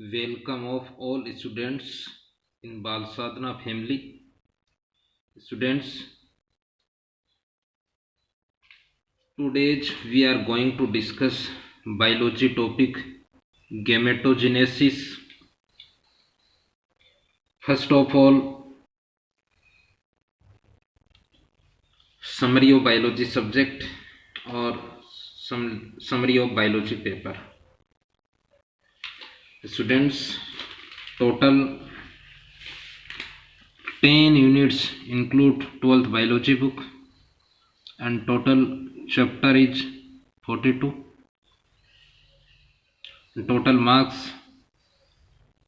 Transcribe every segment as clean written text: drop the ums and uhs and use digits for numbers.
Welcome of all students in Bal Sadhana family. Students, today we are going to discuss biology topic gametogenesis. First of all, summary of biology subject or some summary of biology paper. Students, total 10 units include 12th biology book and total chapter is 42. Total marks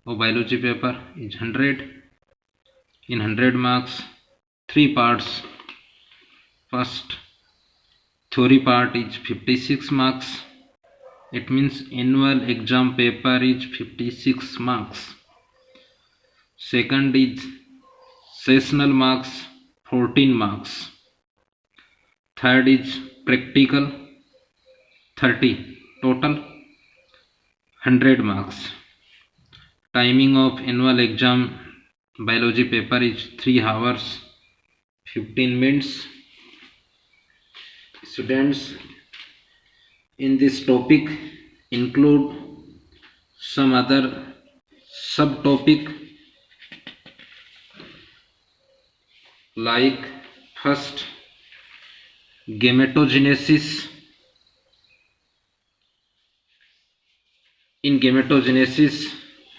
of biology paper is 100. In 100 marks, 3 parts. First theory part is 56 marks. It means annual exam paper is 56 marks. Second is sessional marks, 14 marks. Third is practical, 30. Total 100 marks. Timing of annual exam biology paper is 3 hours 15 minutes. Students, in this topic include some other subtopic like first gametogenesis. In gametogenesis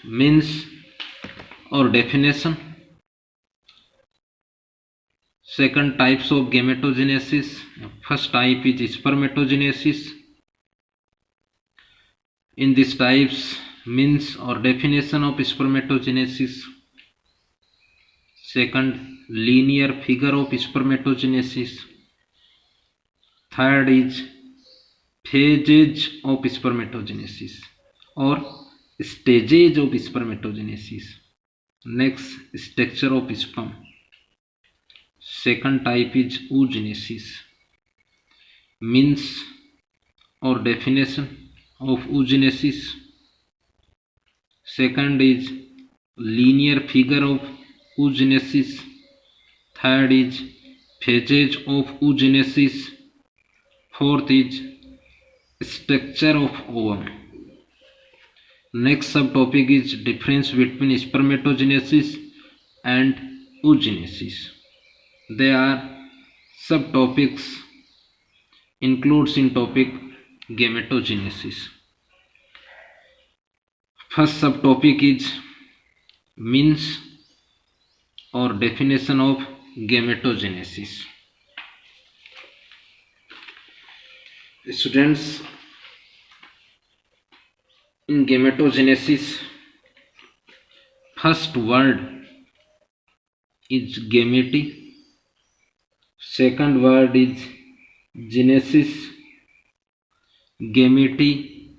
means or definition. Second types of gametogenesis. First type is spermatogenesis. In these types means or definition of spermatogenesis. Second, linear figure of spermatogenesis. Third is phases of spermatogenesis or stages of spermatogenesis. Next, structure of sperm. Second type is oogenesis. Means or definition of oogenesis. Second is linear figure of oogenesis. Third is phases of oogenesis. Fourth is structure of ovum. Next subtopic is difference between spermatogenesis and oogenesis. There are subtopics includes in topic gametogenesis. First subtopic is means or definition of gametogenesis. Students, in gametogenesis, first word is gamete. Second word is genesis. Gamete,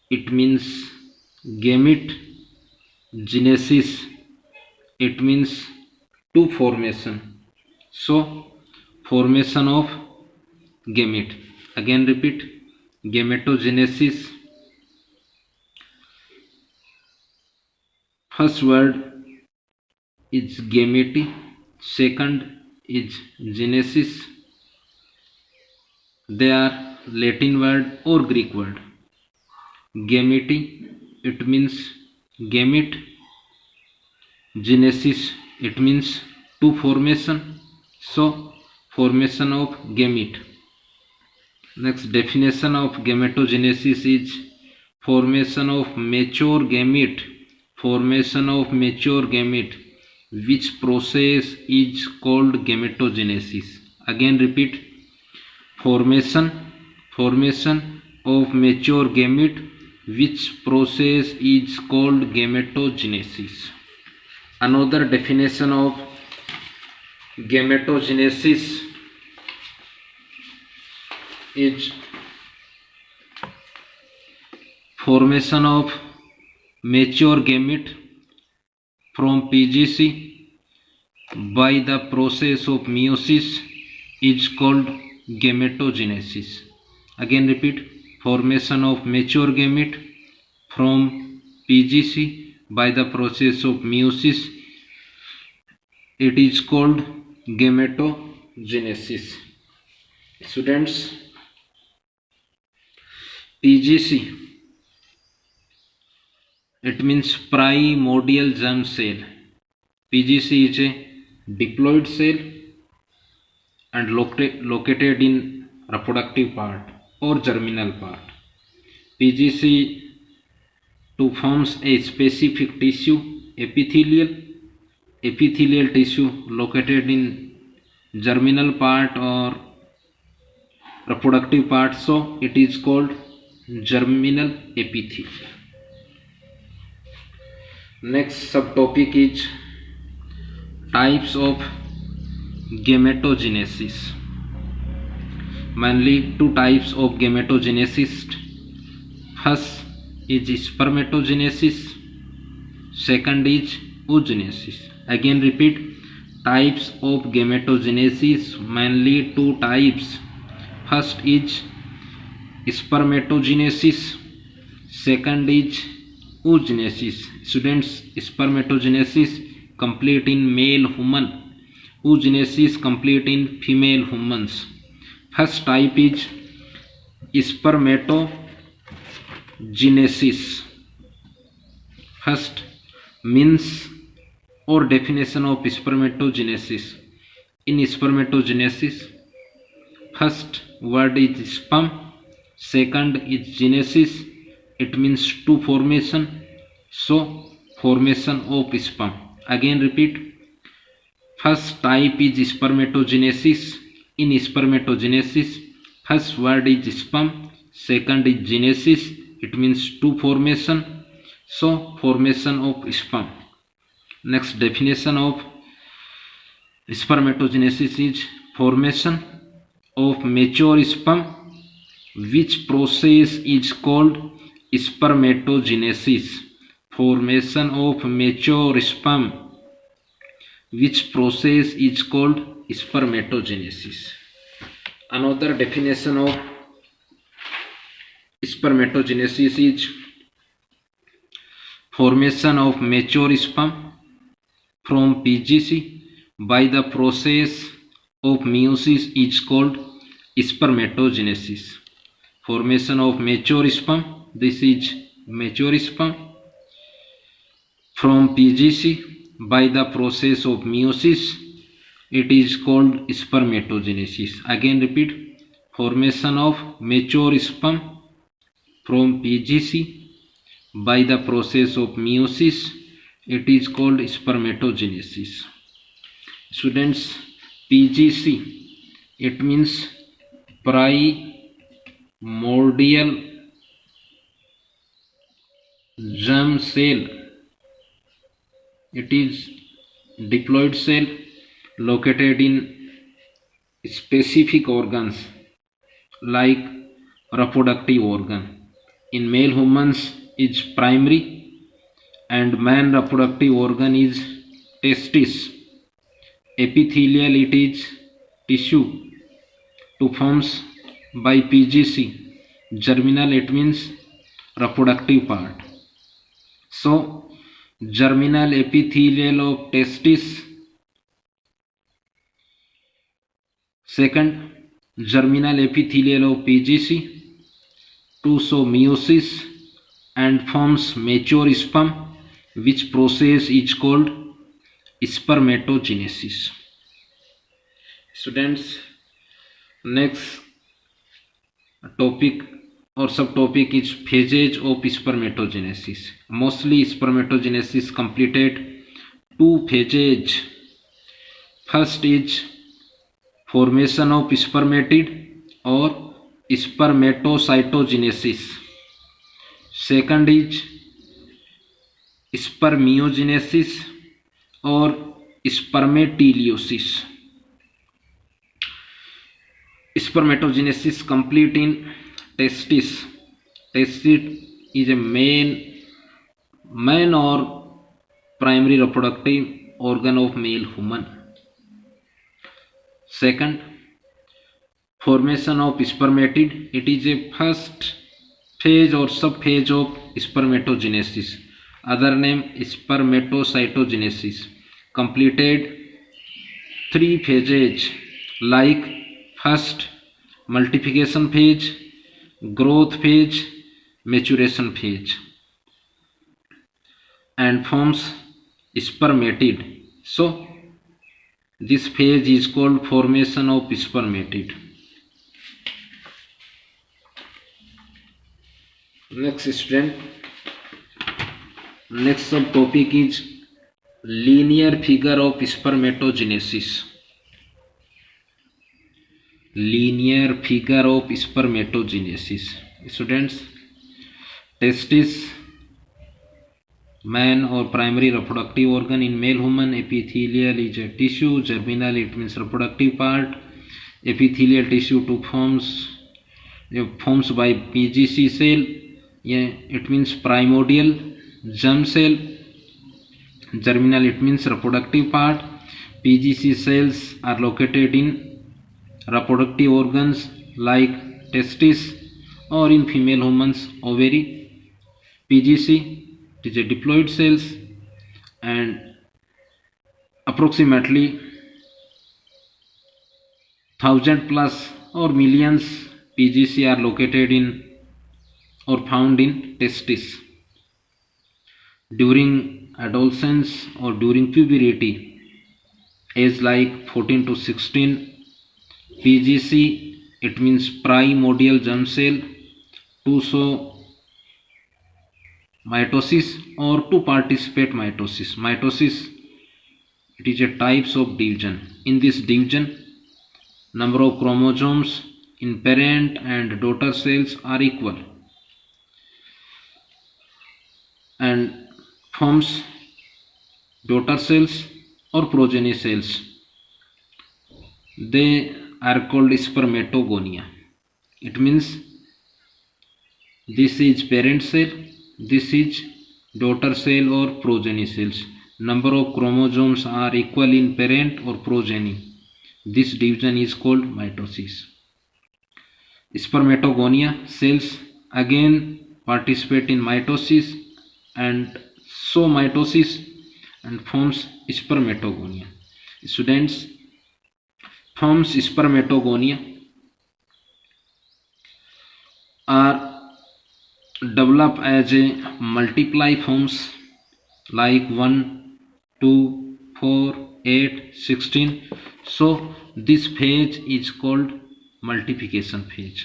it means gamete. Genesis, it means to formation. So formation of gamete. Again repeat, gametogenesis. First word is gamete. Second is genesis. They are Latin word or Greek word. Gamete, it means gamete. Genesis, it means to formation. So formation of gamete. Next, definition of gametogenesis is formation of mature gamete. Formation of mature gamete, which process is called gametogenesis. Again repeat, formation of mature gamete, which process is called gametogenesis. Another definition of gametogenesis is formation of mature gamete from PGC by the process of meiosis is called gametogenesis. Again repeat, formation of mature gamete from PGC by the process of meiosis. It is called gametogenesis. Students, PGC, it means primordial germ cell. PGC is a diploid cell and located in reproductive part or germinal part. PGC to forms a specific tissue, epithelial tissue located in germinal part or reproductive part, so it is called germinal epithelium. Next subtopic is types of gametogenesis. Mainly two types of gametogenesis. First is spermatogenesis, second is oogenesis. Again repeat, types of gametogenesis, mainly two types. First is spermatogenesis, second is oogenesis. Students, spermatogenesis complete in male human, oogenesis complete in female humans. First type is spermatogenesis. First means or definition of spermatogenesis. In spermatogenesis, first word is sperm, second is genesis, it means two formation, so formation of sperm. Again repeat, first type is spermatogenesis. In spermatogenesis, first word is sperm, second is genesis, it means two formation, so formation of sperm. Next definition of spermatogenesis is formation of mature sperm, which process is called spermatogenesis. Formation of mature sperm, which process is called spermatogenesis. Another definition of spermatogenesis is formation of mature sperm from PGC by the process of meiosis is called spermatogenesis. Formation of mature sperm, this is mature sperm from PGC by the process of meiosis, it is called spermatogenesis. Again repeat, formation of mature sperm from PGC by the process of meiosis, it is called spermatogenesis. Students, PGC, it means primordial germ cell. It is diploid cell located in specific organs like reproductive organ. In male humans is primary and man reproductive organ is testis. Epithelial, it is tissue to forms by PGC. Germinal, it means reproductive part. So germinal epithelial of testis. Second, germinal epithelial of PGC to show meiosis and forms mature sperm, which process is called spermatogenesis. Students, next topic or subtopic is phases of spermatogenesis. Mostly spermatogenesis completed two phases. First is formation of spermatid or spermatocytogenesis. Second is spermiogenesis or spermateliosis. Spermatogenesis complete in testis. Testis is a main or primary reproductive organ of male human. Second, formation of spermatid. It is a first phase or subphase of spermatogenesis. other name spermatocytogenesis, completed 3 phases like first multiplication phase, growth phase, maturation phase, and forms spermatid. So this phase is called formation of spermatid. Next student, next subtopic is linear figure of spermatogenesis. Linear figure of spermatogenesis. Students, testis, man or primary reproductive organ in male human. Epithelial is a tissue. Germinal, it means reproductive part. Epithelial tissue to forms by PGC cell. Yeah, it means primordial. Germ cell. Germinal, it means reproductive part. PGC cells are located in reproductive organs like testis, or in female humans ovary. PGC, it is a diploid cells, and approximately 1000 plus or millions PGC are located in or found in testis. During adolescence or during puberty, age like 14 to 16, PGC, it means primordial germ cell, to show mitosis or to participate mitosis. Mitosis, it is a types of division. In this division, number of chromosomes in parent and daughter cells are equal and forms daughter cells or progeny cells. They are called spermatogonia. It means this is parent cell, this is daughter cell or progeny cells. Number of chromosomes are equal in parent or progeny. This division is called mitosis. Spermatogonia cells again participate in mitosis and show mitosis and forms spermatogonia. Students, forms spermatogonia are develop as a multiply forms like 1, 2, 4, 8, 16. So this phase is called multiplication phase.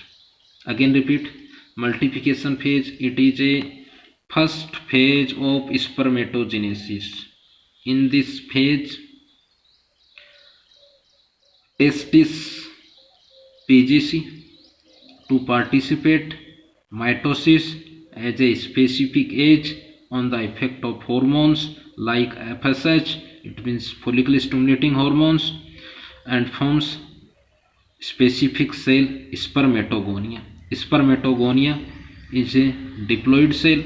Again repeat, multiplication phase, it is a first phase of spermatogenesis. In this phase, testis, PGC to participate mitosis as a specific age on the effect of hormones like FSH, it means follicle stimulating hormones, and forms specific cell spermatogonia. Spermatogonia is a diploid cell.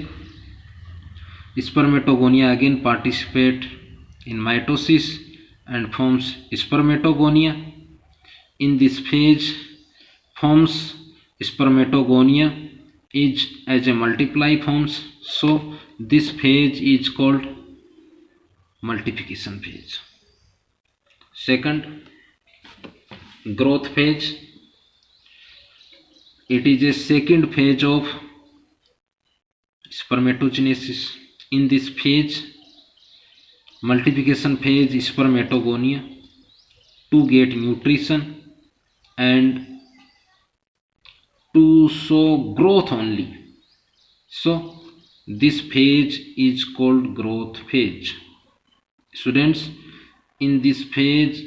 Spermatogonia again participate in mitosis and forms spermatogonia. In this phase, forms spermatogonia is as a multiply forms. So this phase is called multiplication phase. Second, growth phase. It is a second phase of spermatogenesis. In this phase, multiplication phase, spermatogonia to get nutrition and to show growth only. So this phase is called growth phase. Students, in this phase,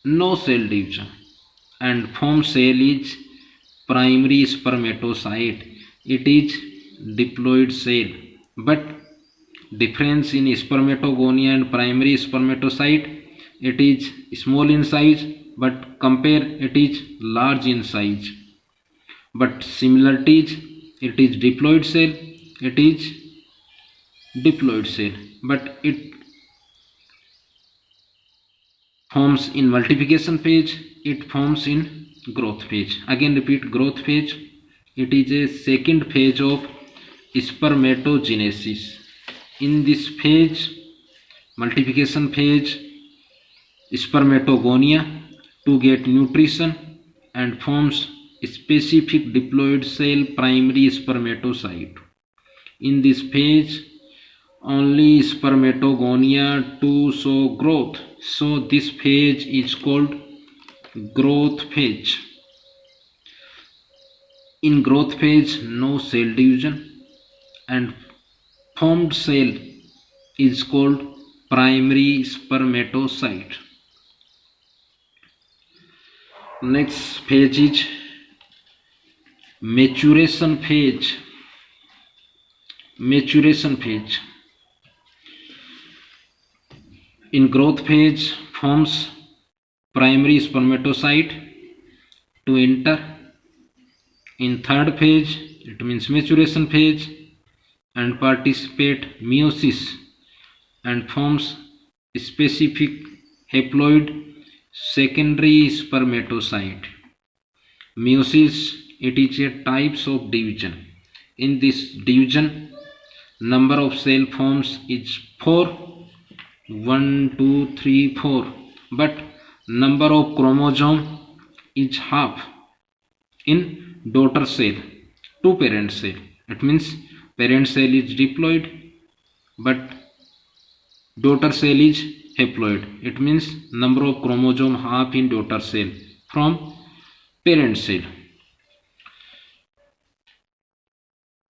no cell division and form cell is primary spermatocyte. It is diploid cell, but difference in spermatogonia and primary spermatocyte, it is small in size, but compare it is large in size. But similarities, it is diploid cell, it is diploid cell, but it forms in multiplication phase, it forms in growth phase. Again repeat, growth phase, it is a second phase of spermatogenesis. In this phase, multiplication phase, spermatogonia to get nutrition and forms specific diploid cell primary spermatocyte. In this phase, only spermatogonia to show growth. So this phase is called growth phase. In growth phase, no cell division and formed cell is called primary spermatocyte. Next phase is maturation phase. Maturation phase. In growth phase, forms primary spermatocyte to enter. In third phase, it means maturation phase, and participate meiosis and forms specific haploid secondary spermatocyte. Meiosis, it is a types of division. In this division, number of cell forms is 4, 1, 2, 3, 4, but number of chromosome is half. In daughter cell to parent cell, it means parent cell is diploid but daughter cell is haploid. It means number of chromosome half in daughter cell from parent cell.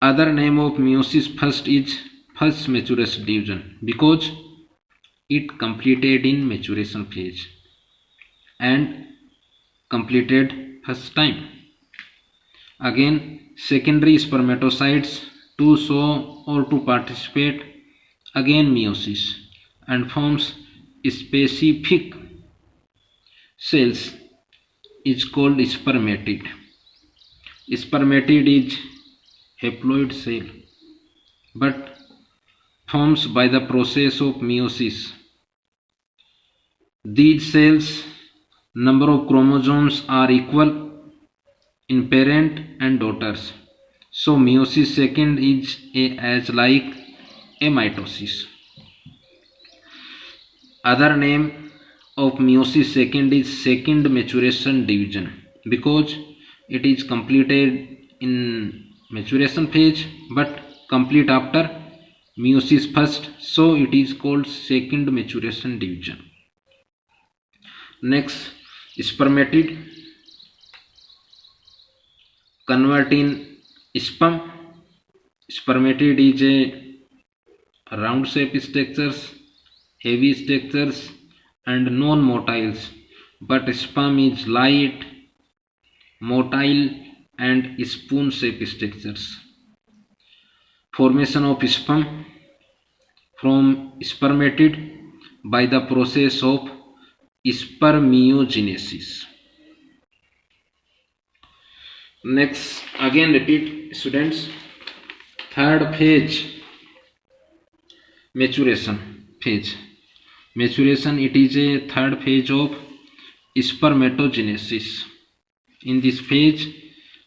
Other name of meiosis first is first maturation division because it completed in maturation phase and completed first time. Again, secondary spermatocytes to show or to participate, again meiosis, and forms specific cells is called spermatid. Spermatid is haploid cell but forms by the process of meiosis. These cells number of chromosomes are equal in parent and daughters. So meiosis second is as like a mitosis. Other name of meiosis second is second maturation division because it is completed in maturation phase but complete after meiosis first, so it is called second maturation division. Next, spermatid convert in sperm. Spermatid is a round shape structures, heavy structures and non-motiles, but sperm is light, motile and spoon shape structures. Formation of sperm from spermatid by the process of spermiogenesis. Next, again repeat students, third phase, maturation phase. Maturation, it is a third phase of spermatogenesis. In this phase,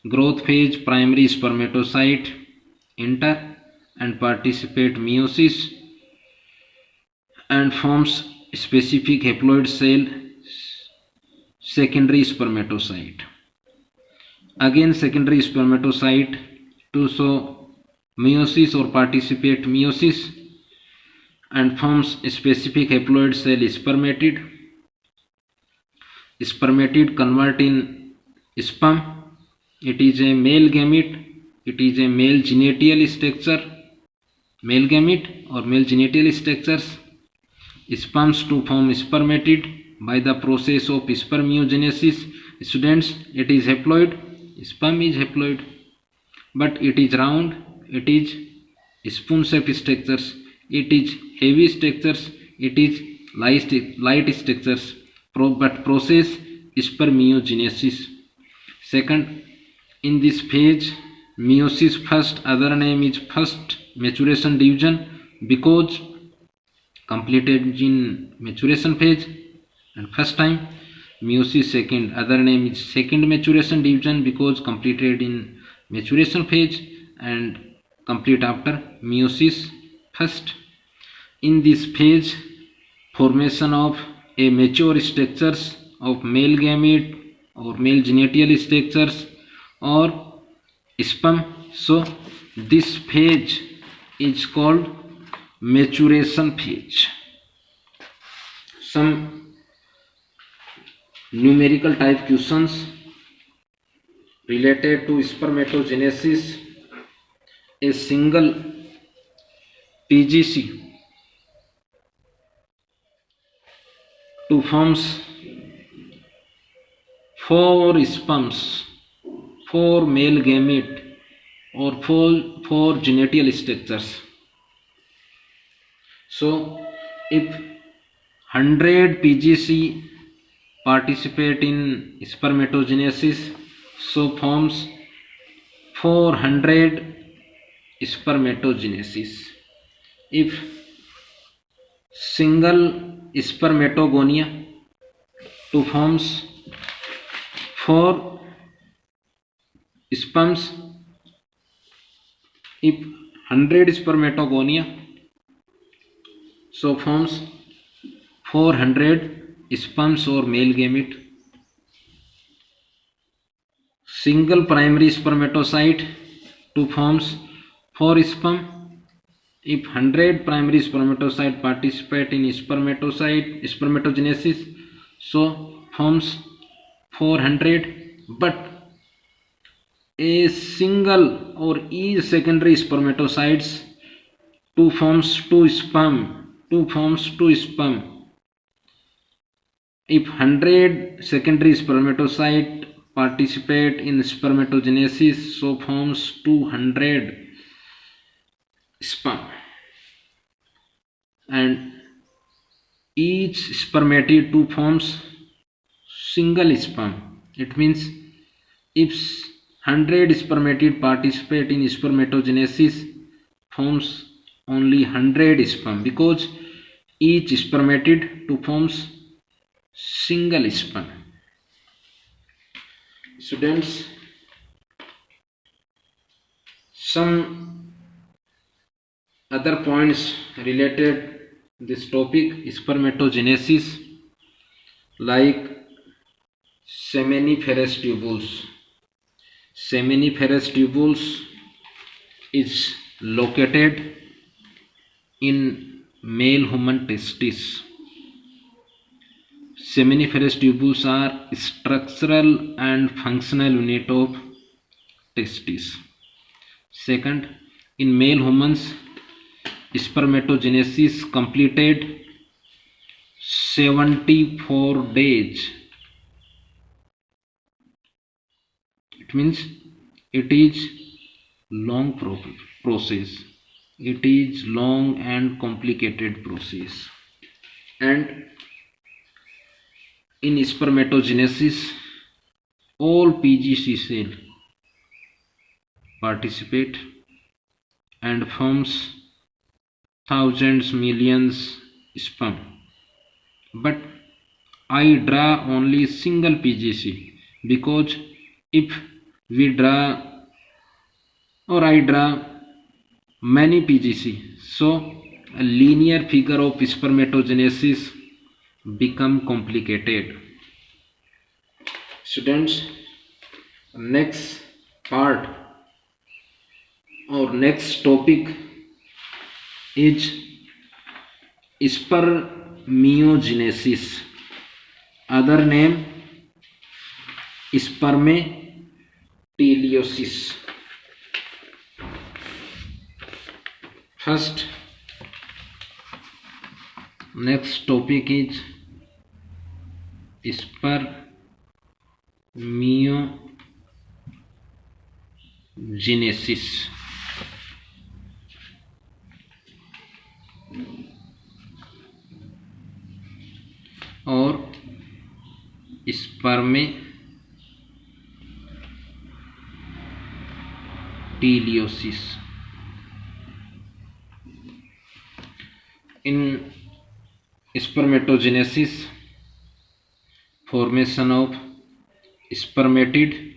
growth phase, primary spermatocyte enter and participate meiosis and forms specific haploid cell, secondary spermatocyte. Again secondary spermatocyte to show meiosis or participate meiosis and forms specific haploid cell spermatid. Spermatid convert in sperm. It is a male gamete. It is a male genital structure. Male gamete or male genital structures. Sperms to form spermatid by the process of spermiogenesis. Students, it is haploid. Sperm is haploid, but it is round. It is spoon shaped structures. It is heavy structures. It is light structures, but process spermiogenesis. Second, in this phase, meiosis first, other name is first maturation division because completed in maturation phase and first time. Meiosis second, other name is second maturation division because completed in maturation phase and complete after meiosis first. In this phase, formation of a mature structures of male gamete or male genital structures or sperm. So this phase is called maturation phase. Some numerical type questions related to spermatogenesis. A single PGC to forms 4 sperms, 4 male gamete or 4 genital structures. So if 100 PGC participate in spermatogenesis, so forms 400 spermatogenesis. If single spermatogonia to forms 4 sperms, if 100 spermatogonia, so forms 400 sperms or male gamete. Single primary spermatocyte to forms 4 sperm. If 100 primary spermatocyte participate in spermatogenesis, so forms 400, but a single or each secondary spermatocytes to forms 2 sperm. If 100 secondary spermatocyte participate in spermatogenesis, so forms 200 sperm, and each spermatid to forms single sperm. It means if 100 spermatid participate in spermatogenesis, forms only 100 sperm, because each spermatid to forms single sperm. Students, some other points related this topic spermatogenesis, like seminiferous tubules. Seminiferous tubules is located in male human testes. Seminiferous tubules are structural and functional unit of testes. Second, in male humans, spermatogenesis completed 74 days. It means it is long process. It is long and complicated process. And in spermatogenesis, all PGC cell participate and forms thousands, millions sperm. But I draw only single PGC, because if we draw or I draw many PGC, so a linear figure of spermatogenesis become complicated. Students, next part or next topic is spermiogenesis, other name spermateliosis. First, next topic is spermiogenesis. और spermateliosis. In spermatogenesis, formation of spermatid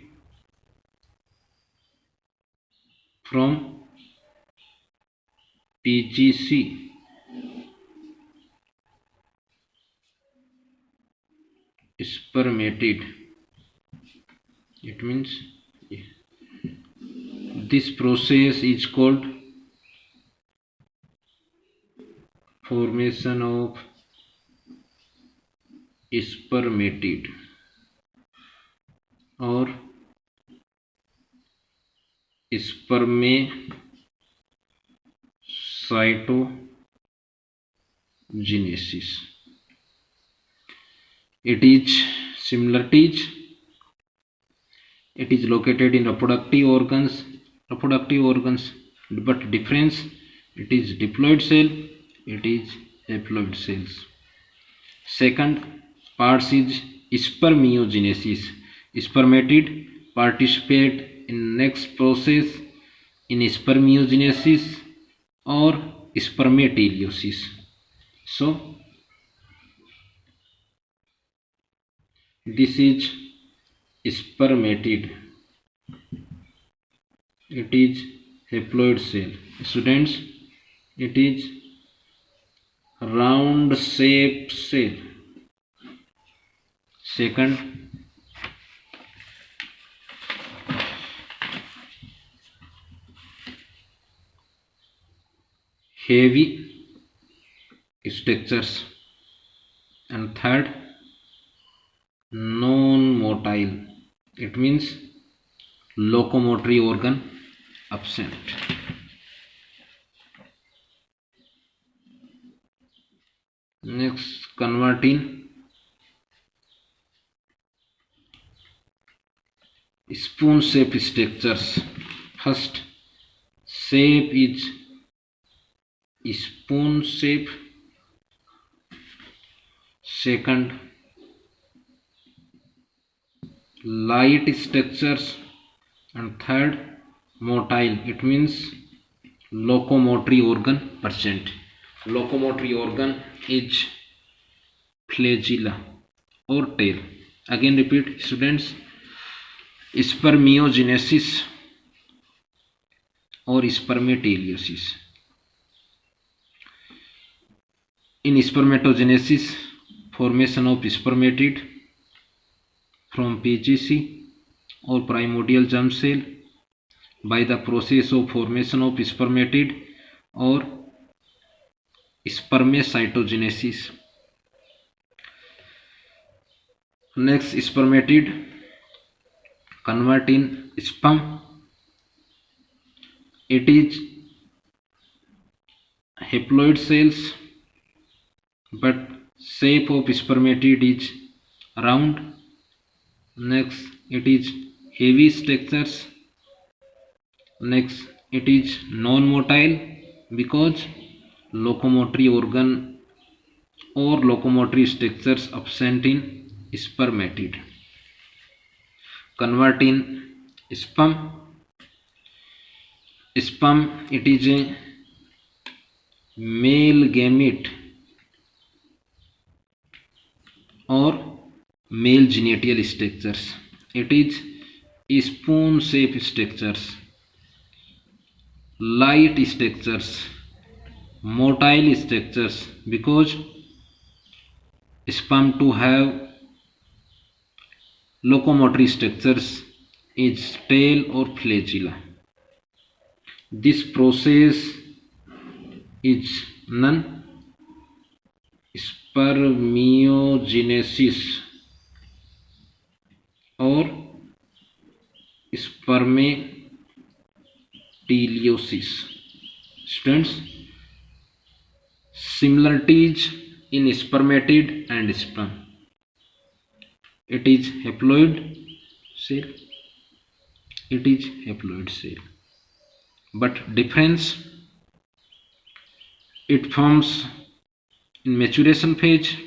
from PGC spermatid. It means this process is called formation of spermatid or spermacytogenesis. It is similarities. It is located in reproductive organs, but difference. It is diploid cell. It is haploid cells. Second part is spermiogenesis. Spermatid participate in next process in spermiogenesis or spermateliosis. So this is spermatid. It is haploid cell. Students, it is round shaped cell. Second, heavy structures, and third, non-motile. It means locomotory organ absent. Next, converting spoon shape structures. First shape is spoon shape. Second, light structures, and third, motile. It means locomotory organ present. Locomotory organ is flagella or tail. Again repeat, students, spermiogenesis or spermateliosis. In spermatogenesis, formation of spermatid from PGC or primordial germ cell by the process of formation of spermatid or spermacytogenesis. Next, spermatid convert in sperm. It is haploid cells, but shape of spermatid is round. Next, it is heavy structures. Next, it is non-motile because locomotory organ or locomotory structures absent in spermatid. Convert in sperm. Sperm, it is a male gamete or male genital structures. It is spoon shaped structures, light structures, motile structures, because sperm to have locomotory structures is tail or flagella. This process is non-spermiogenesis or spermateliosis. Students, similarities in spermatid and sperm. It is haploid cell. It is haploid cell. But difference, it forms in maturation phase.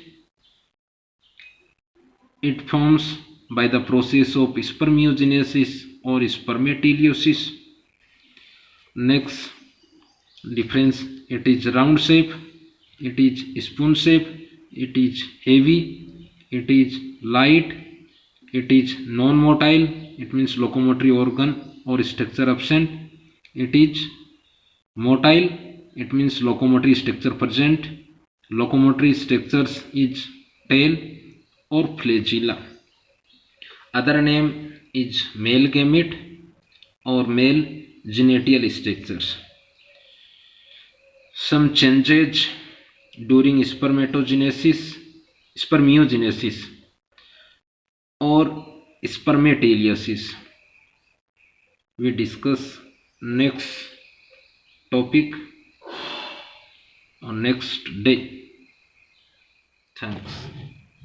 It forms by the process of spermiogenesis or spermateliosis. Next difference, it is round shape, it is spoon shape, it is heavy, it is light, it is non-motile, it means locomotory organ or structure absent. It is motile, it means locomotory structure present. Locomotory structures is tail or flagella. Other name is male gamete or male genital structures. Some changes during spermiogenesis or spermatogenesis. We discuss next topic on next day. Thanks.